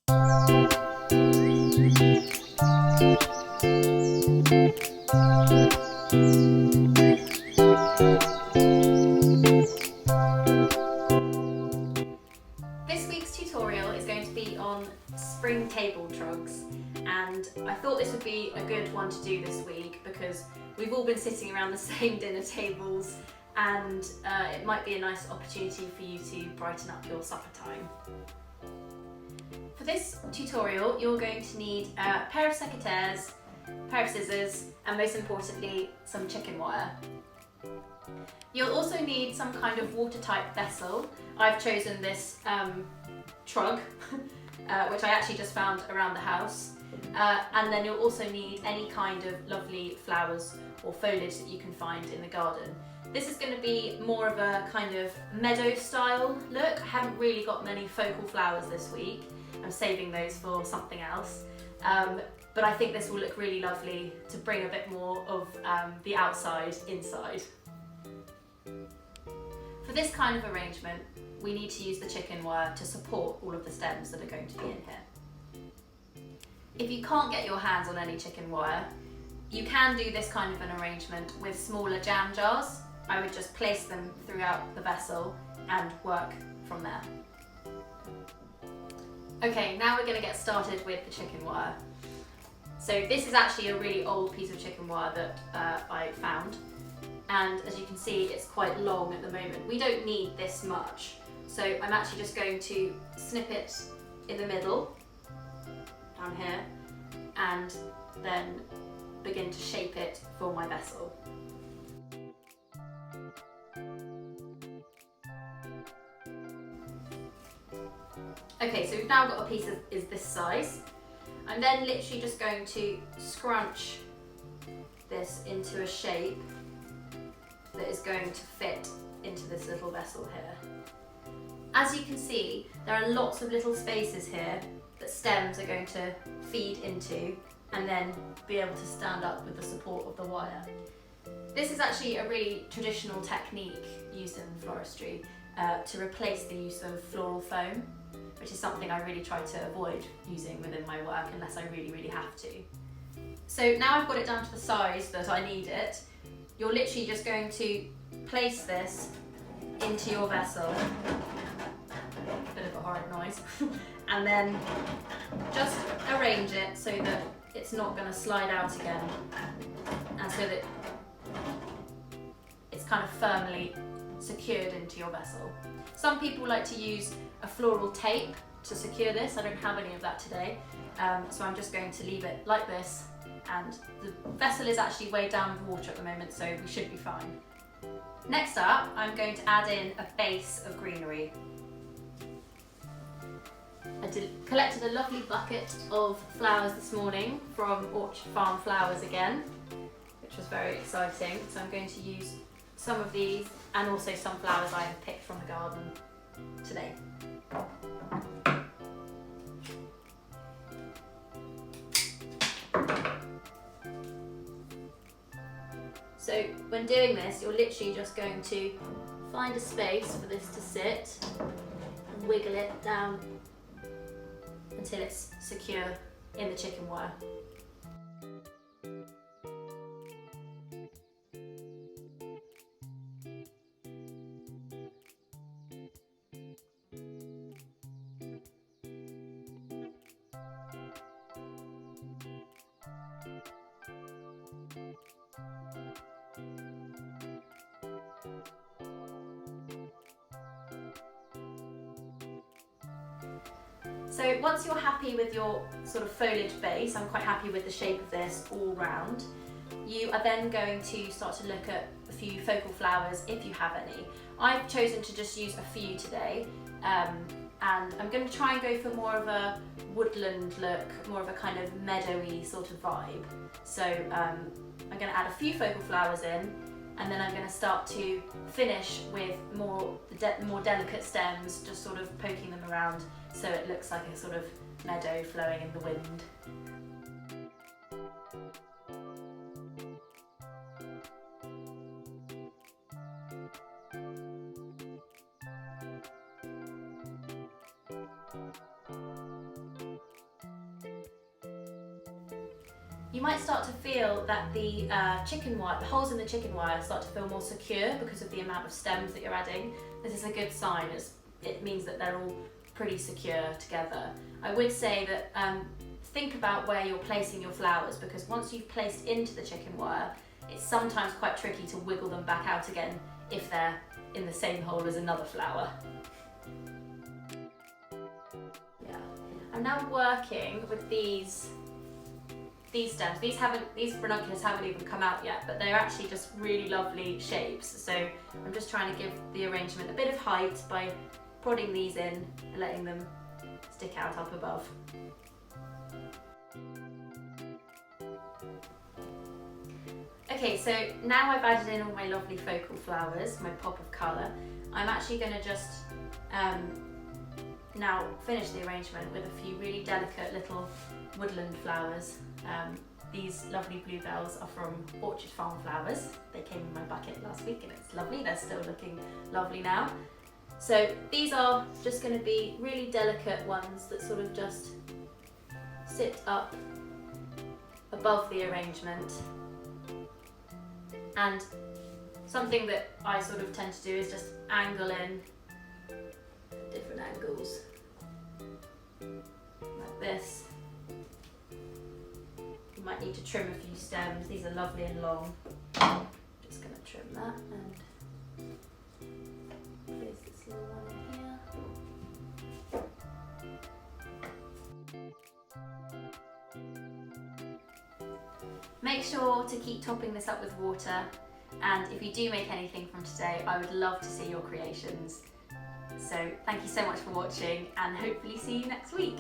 This week's tutorial is going to be on Spring Table Trugs, and I thought this would be a good one to do this week because we've all been sitting around the same dinner tables, and it might be a nice opportunity for you to brighten up your supper time. For this tutorial, you're going to need a pair of secateurs, a pair of scissors, and most importantly, some chicken wire. You'll also need some kind of watertight vessel. I've chosen this trug, which I actually just found around the house. And then you'll also need any kind of lovely flowers or foliage that you can find in the garden. This is going to be more of a kind of meadow style look. I haven't really got many focal flowers this week. I'm saving those for something else. But I think this will look really lovely to bring a bit more of the outside inside. For this kind of arrangement, we need to use the chicken wire to support all of the stems that are going to be in here. If you can't get your hands on any chicken wire, you can do this kind of an arrangement with smaller jam jars. I would just place them throughout the vessel and work from there. Okay, now we're going to get started with the chicken wire. So this is actually a really old piece of chicken wire that I found. And as you can see, it's quite long at the moment. We don't need this much. So I'm actually just going to snip it in the middle, down here, and then begin to shape it for my vessel. Okay, so we've now got a piece that is this size. I'm then literally just going to scrunch this into a shape that is going to fit into this little vessel here. As you can see, there are lots of little spaces here that stems are going to feed into and then be able to stand up with the support of the wire. This is actually a really traditional technique used in floristry to replace the use of floral foam, which is something I really try to avoid using within my work unless I really have to. So now I've got it down to the size that I need it, you're literally just going to place this into your vessel, bit of a horrid noise, and then just arrange it so that it's not going to slide out again, and so that it's kind of firmly secured into your vessel. Some people like to use a floral tape to secure this. I don't have any of that today, so I'm just going to leave it like this, and the vessel is actually way down with water at the moment, so we should be fine. Next up, I'm going to add in a base of greenery. I collected a lovely bucket of flowers this morning from Orchard Farm Flowers again, which was very exciting. So I'm going to use some of these and also some flowers I have picked from the garden today. So when doing this, you're literally just going to find a space for this to sit and wiggle it down until it's secure in the chicken wire. So once you're happy with your sort of foliage base, I'm quite happy with the shape of this all round, you are then going to start to look at a few focal flowers if you have any. I've chosen to just use a few today, and I'm going to try and go for more of a woodland look, more of a kind of meadowy sort of vibe. So I'm going to add a few focal flowers in, and then I'm going to start to finish with more delicate stems, just sort of poking them around so it looks like a sort of meadow flowing in the wind. might start to feel that the chicken wire, the holes in the chicken wire start to feel more secure because of the amount of stems that you're adding. This is a good sign, it means that they're all pretty secure together. I would say that think about where you're placing your flowers, because once you've placed into the chicken wire, it's sometimes quite tricky to wiggle them back out again if they're in the same hole as another flower. Yeah. I'm now working with these stems. These ranunculus haven't even come out yet, but they're actually just really lovely shapes. So I'm just trying to give the arrangement a bit of height by prodding these in and letting them stick out up above. Okay, so now I've added in all my lovely focal flowers, my pop of colour. I'm actually going to just now finish the arrangement with a few really delicate little woodland flowers. These lovely bluebells are from Orchard Farm Flowers. They came in my bucket last week and it's lovely. They're still looking lovely now. So these are just going to be really delicate ones that sort of just sit up above the arrangement. And something that I sort of tend to do is just angle in different angles like this. You might need to trim a few stems. These are lovely and long. Just going to trim that and place this little one in here. Make sure to keep topping this up with water, and if you do make anything from today, I would love to see your creations. So thank you so much for watching, and hopefully see you next week.